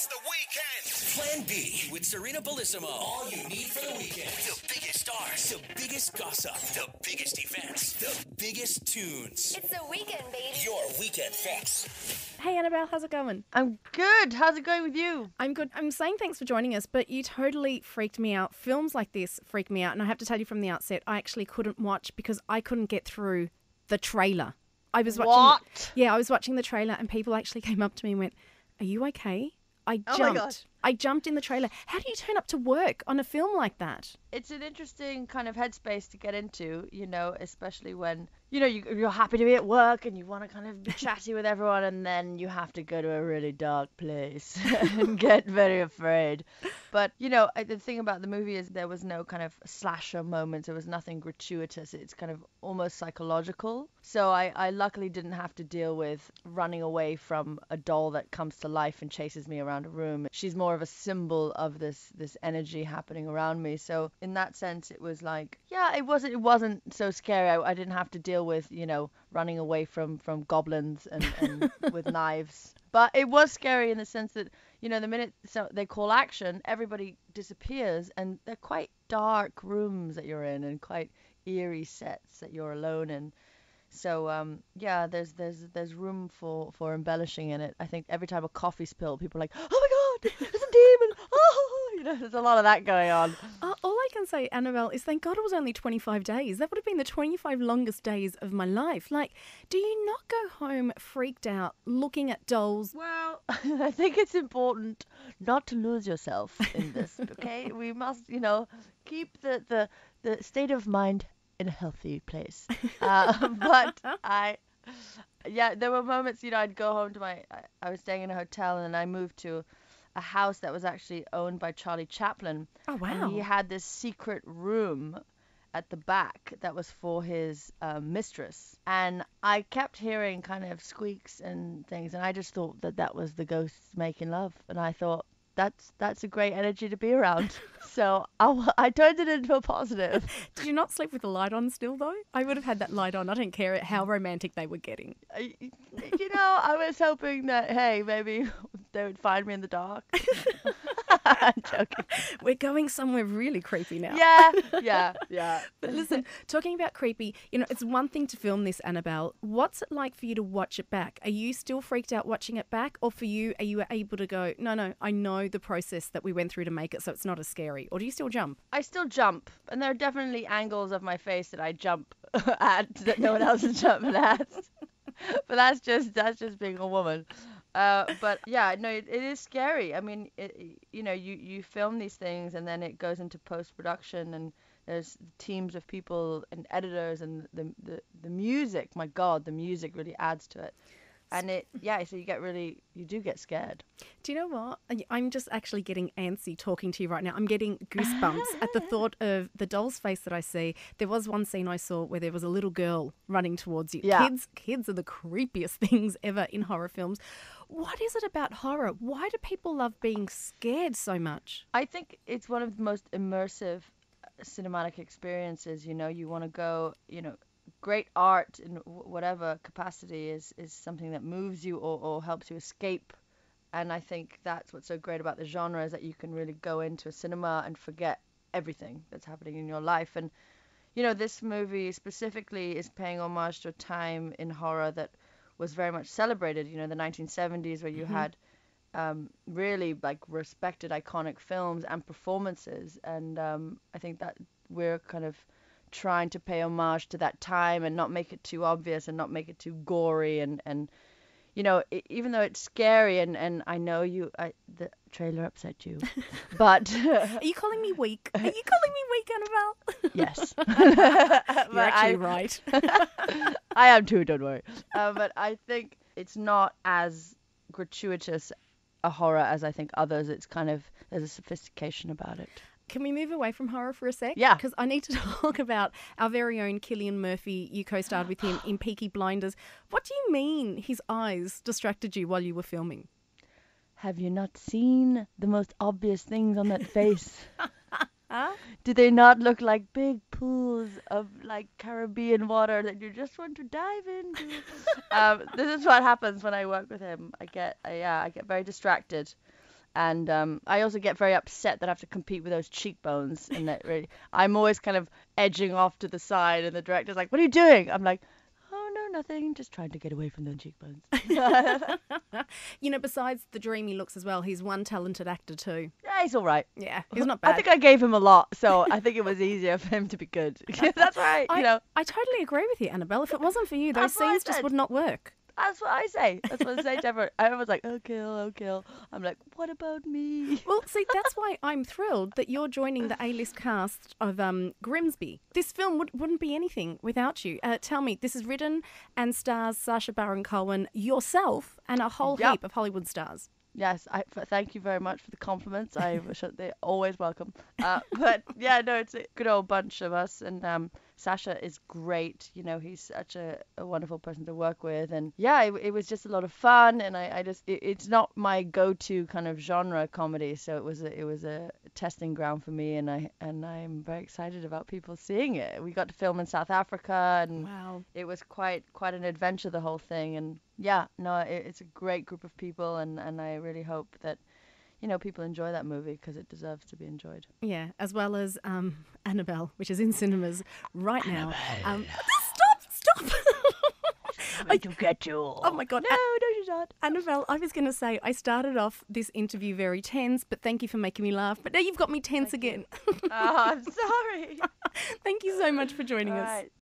It's the weekend. Plan B with Sarina Bellissimo. All you need for the weekend. The biggest stars, the biggest gossip, the biggest events, the biggest tunes. It's the weekend, baby. Your weekend fix. Hey Annabelle, how's it going? I'm good. How's it going with you? I'm good. I'm saying thanks for joining us, but you totally freaked me out. Films like this freak me out, and I have to tell you from the outset, I actually couldn't watch because I couldn't get through the trailer. I was watching. What? I was watching the trailer, and people actually came up to me and went, "Are you okay?" I jumped. Oh my God. I jumped in the trailer. How do you turn up to work on a film like that? It's an interesting kind of headspace to get into, especially when, you're happy to be at work and you want to kind of be chatty with everyone, and then you have to go to a really dark place and get very afraid. But, the thing about the movie is there was no kind of slasher moments. There was nothing gratuitous. It's kind of almost psychological. So I luckily didn't have to deal with running away from a doll that comes to life and chases me around a room. She's more of a symbol of this energy happening around me. So in that sense, it was like, it wasn't so scary. I didn't have to deal with, running away from goblins and with knives. But it was scary in the sense that, the minute they call action, everybody disappears, and they're quite dark rooms that you're in and quite eerie sets that you're alone in. So, there's room for embellishing in it. I think every time a coffee spill, people are like, "Oh my God, there's a demon!" Oh, there's a lot of that going on. All I can say, Annabelle, is thank God it was only 25 days. That would have been the 25 longest days of my life. Like, do you not go home freaked out looking at dolls? Well, I think it's important not to lose yourself in this, okay? We must, keep the state of mind in a healthy place. But there were moments, I'd go home to I was staying in a hotel, and then I moved to a house that was actually owned by Charlie Chaplin. Oh, wow. And he had this secret room at the back that was for his mistress. And I kept hearing kind of squeaks and things, and I just thought that was the ghosts making love. And I thought, that's a great energy to be around. So I turned it into a positive. Did you not sleep with the light on still, though? I would have had that light on. I don't care how romantic they were getting. I was hoping that, hey, maybe they would find me in the dark. I'm joking. We're going somewhere really creepy now. Yeah. But listen, talking about creepy, it's one thing to film this, Annabelle. What's it like for you to watch it back? Are you still freaked out watching it back? Or for you, are you able to go, no, I know the process that we went through to make it, so it's not as scary? Or do you still jump? I still jump. And there are definitely angles of my face that I jump at that no one else is jumping at. But that's just being a woman. But yeah, no, it is scary. I mean, you film these things, and then it goes into post-production, and there's teams of people and editors, and the music. My God, the music really adds to it. And so you do get scared. Do you know what? I'm just actually getting antsy talking to you right now. I'm getting goosebumps at the thought of the doll's face that I see. There was one scene I saw where there was a little girl running towards you. Yeah. Kids are the creepiest things ever in horror films. What is it about horror? Why do people love being scared so much? I think it's one of the most immersive cinematic experiences. You want to go, great art in whatever capacity is something that moves you or helps you escape. And I think that's what's so great about the genre, is that you can really go into a cinema and forget everything that's happening in your life. And, this movie specifically is paying homage to a time in horror that was very much celebrated, the 1970s, where you had really like respected iconic films and performances. And I think that we're kind of trying to pay homage to that time and not make it too obvious and not make it too gory and even though it's scary and I know the trailer upset you, but Are you calling me weak? Are you calling me weak, Annabelle? yes. You're actually right. I am too, don't worry. But I think it's not as gratuitous a horror as I think others. It's kind of, there's a sophistication about it. Can we move away from horror for a sec? Yeah. Because I need to talk about our very own Cillian Murphy. You co-starred with him in Peaky Blinders. What do you mean his eyes distracted you while you were filming? Have you not seen the most obvious things on that face? Do they not look like big pools of like Caribbean water that you just want to dive into? This is what happens when I work with him. I get very distracted. And I also get very upset that I have to compete with those cheekbones, and that really, I'm always kind of edging off to the side, and the director's like, "What are you doing?" I'm like, "Oh no, nothing. Just trying to get away from the cheekbones." You know, besides the dreamy looks as well, he's one talented actor too. Yeah, he's all right. Yeah, he's not bad. I think I gave him a lot, so I think it was easier for him to be good. That's right. I totally agree with you, Annabelle. If it wasn't for you, those scenes just would not work. That's what I say. That's what I say to everyone. Everyone's like, "Oh, kill, oh, kill." I'm like, "What about me?" Well, see, that's why I'm thrilled that you're joining the A-list cast of Grimsby. This film wouldn't be anything without you. Tell me, this is written and stars Sacha Baron Cohen, yourself, and a whole heap of Hollywood stars. Yes, thank you very much for the compliments. They're always welcome. But yeah, no, it's a good old bunch of us, and Sasha is great. You know, he's such a wonderful person to work with, and yeah, it was just a lot of fun. And it's not my go-to kind of genre comedy, so it was a testing ground for me, and I'm very excited about people seeing it. We got to film in South Africa, and wow, it was quite an adventure, the whole thing, and yeah, no, it's a great group of people, and I really hope that, you know, people enjoy that movie because it deserves to be enjoyed. Yeah, as well as Annabelle, which is in cinemas right now. Stop! I do get you. Oh my God. No, she's not. Annabelle, I was going to say, I started off this interview very tense, but thank you for making me laugh. But now you've got me tense again. Oh, I'm sorry. Thank you so much for joining us. Right.